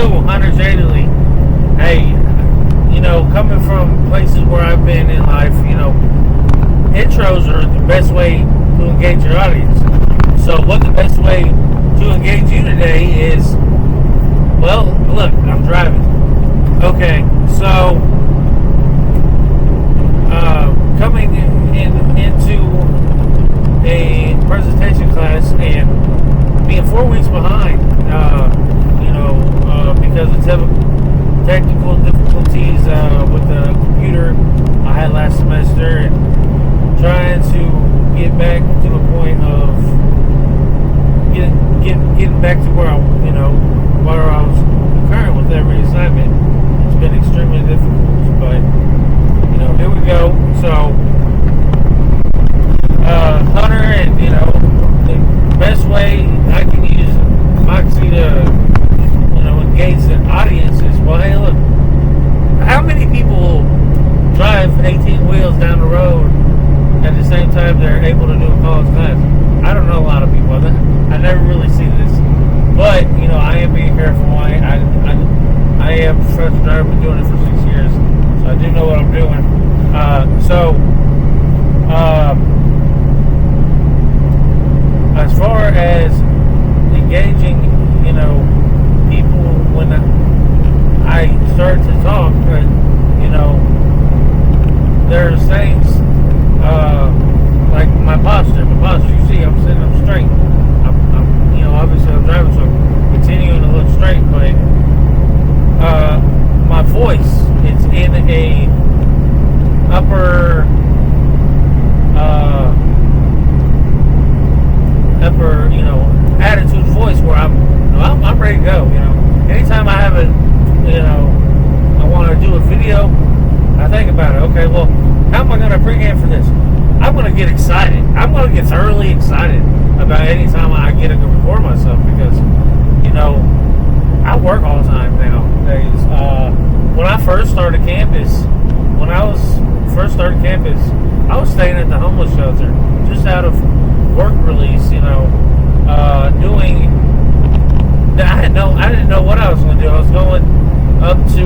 too, Hunter Jadley. Hey, coming from places where I've been in life, intros are the best way to engage your audience. So what the best way to engage you today is, well, look, I'm driving. Okay, so coming into a presentation class and being 4 weeks behind, because of technical difficulties with the computer I had last semester, and trying to get back to the point of getting back to where I was concurrent with every assignment. It's been extremely difficult, but here we go. So Hunter, and the best way I can use Moxie to engage the audience is, well, hey, look, how many people drive 18 wheels down the road at the same time they're able to do a college class? I don't know a lot of people. I never really see this, but I am being careful. I am a professional driver. I've been doing it for 6 years, so I do know what I'm doing. As far as engaging, people when I start to talk, there's things like my posture. You see, I'm sitting up straight. I'm obviously I'm driving, so I'm continuing to look straight, but my voice, it's in a upper attitude voice where I'm ready to go. Anytime I have I want to do a video, I think about it. Okay, well, how am I going to pregame for this? I'm going to get excited. I'm going to get thoroughly excited about any time I get to record myself, because I work all the time nowadays. When I first started campus, I was staying at the homeless shelter just out of work release. I didn't know what I was going to do. I was going up to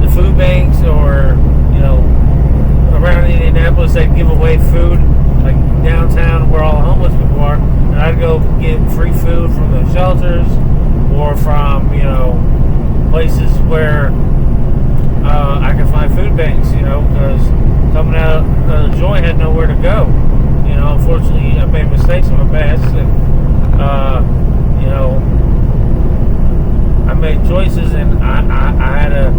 the food banks, or around Indianapolis. They'd give away food, like downtown where all the homeless people are, and I'd go get free food from the shelters or from places where I could find food banks, because coming out of the joint, had nowhere to go. Unfortunately, I made mistakes in my past, and I made choices, and I had to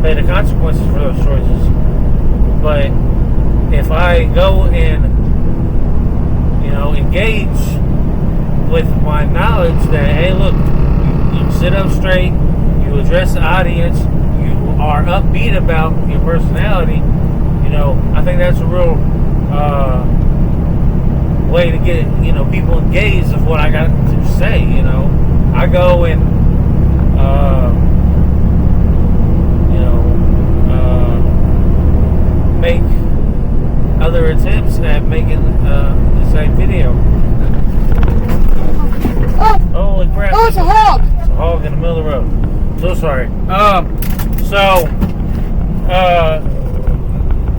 pay the consequences for those choices. But if I go and engage with my knowledge that, hey, look, you sit up straight, you address the audience, you are upbeat about your personality, I think that's a real way to get people engaged of what I got to say. I go and make other attempts at making the same video. Holy crap! Oh, it's a hog! It's a hog in the middle of the road. So sorry.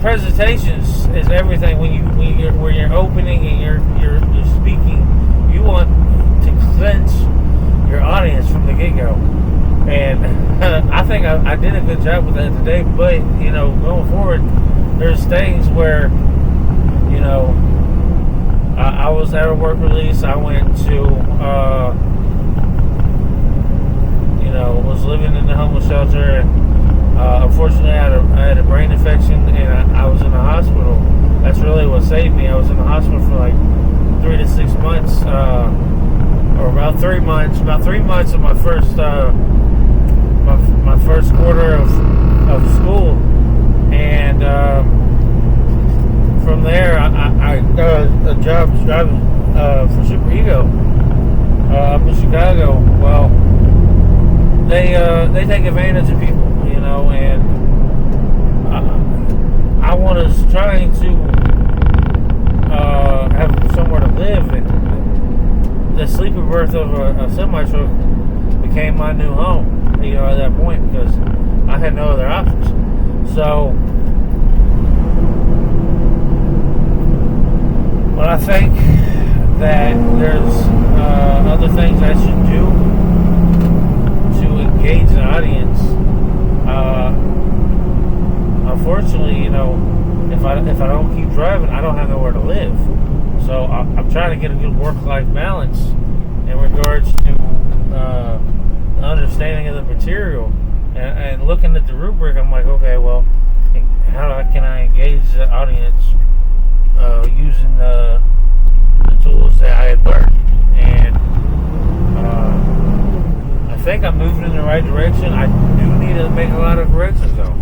Presentations is everything. When you're opening and you're speaking, you want to cleanse your audience from the get-go. And I think I did a good job with that today. But going forward, there's things where I was at a work release. I went to was living in the homeless shelter, and unfortunately I had a brain infection, and I was in the hospital. That's really what saved me. I was in the hospital for like 3 to 6 months, or about 3 months. About 3 months of my first my first quarter of school, and from there I got a job driving for Super Ego up in Chicago. Well, they take advantage of people, and I was trying to have somewhere to live, and the sleeping berth of a semi truck became my new home, at that point, because I had no other options. So, but I think that there's other things I should do to engage the audience. Unfortunately, if I don't keep driving, I don't have nowhere to live. So I'm trying to get a good work-life balance in regards to understanding of the material and looking at the rubric. I'm like, okay, well, how can I engage the audience using the tools that I had learned? And I think I'm moving in the right direction. I do need to make a lot of corrections, though.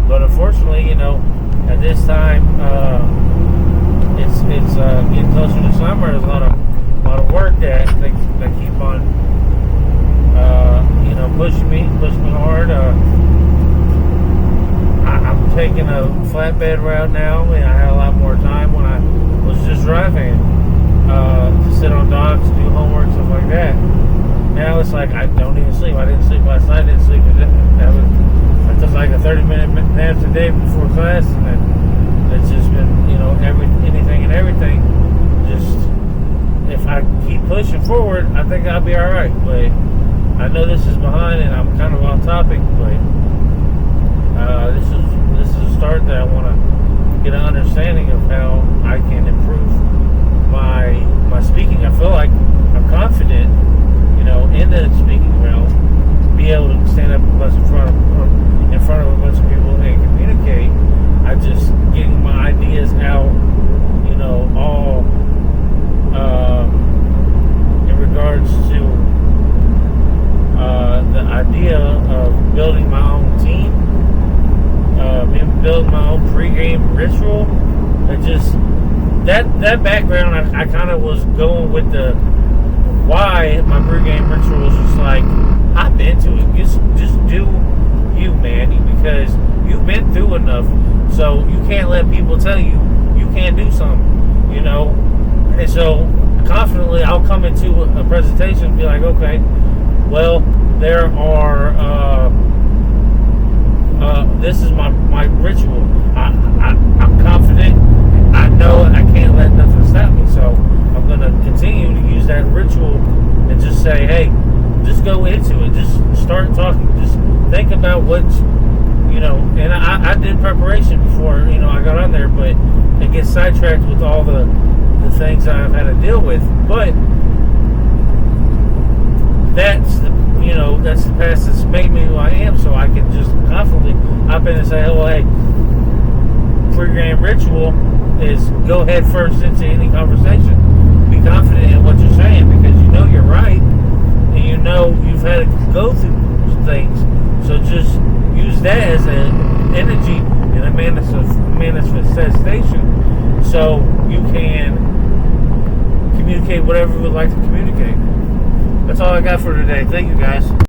But unfortunately, at this time, it's getting closer to summer. There's a lot of work that keep on, pushing me hard. I'm taking a flatbed route now, and I had a lot more time when I was just driving to sit on docks, do homework, stuff like that. Now it's like I don't even sleep. I didn't sleep last night. I didn't sleep. I took like a 30-minute nap today before class, and then it's just been, anything and everything. Just, if I keep pushing forward, I think I'll be all right. But I know this is behind, and I'm kind of off topic. But this is a start that I want to get an understanding of how I can improve my speaking. I feel like I'm confident, in the speaking realm, be able to stand up in front of a bunch of people and communicate. I'm just getting my ideas out, all in regards to the idea of building my own team, building my own pregame ritual. It just that background, I kind of was going with the why my pregame ritual was just like, hop into it. Just do you, man, because you've been through enough. So you can't let people tell you can't do something, And so confidently, I'll come into a presentation and be like, okay, well, there are. This is my ritual. I'm confident. I know I can't let nothing stop me. So I'm going to continue to use that ritual and just say, hey, just go into it. Just start talking. Just think about what's, and I did preparation before, I got on there, but it gets sidetracked with all the things I've had to deal with. But that's the past that's made me who I am, so I can just confidently hop in and say, oh, hey, pregame ritual is go head first into any conversation. Be confident in what you're saying, because you're right, and you've had to go through things. So just use that as an energy and a manifestation, so you can communicate whatever you would like to communicate. That's all I got for today. Thank you, guys.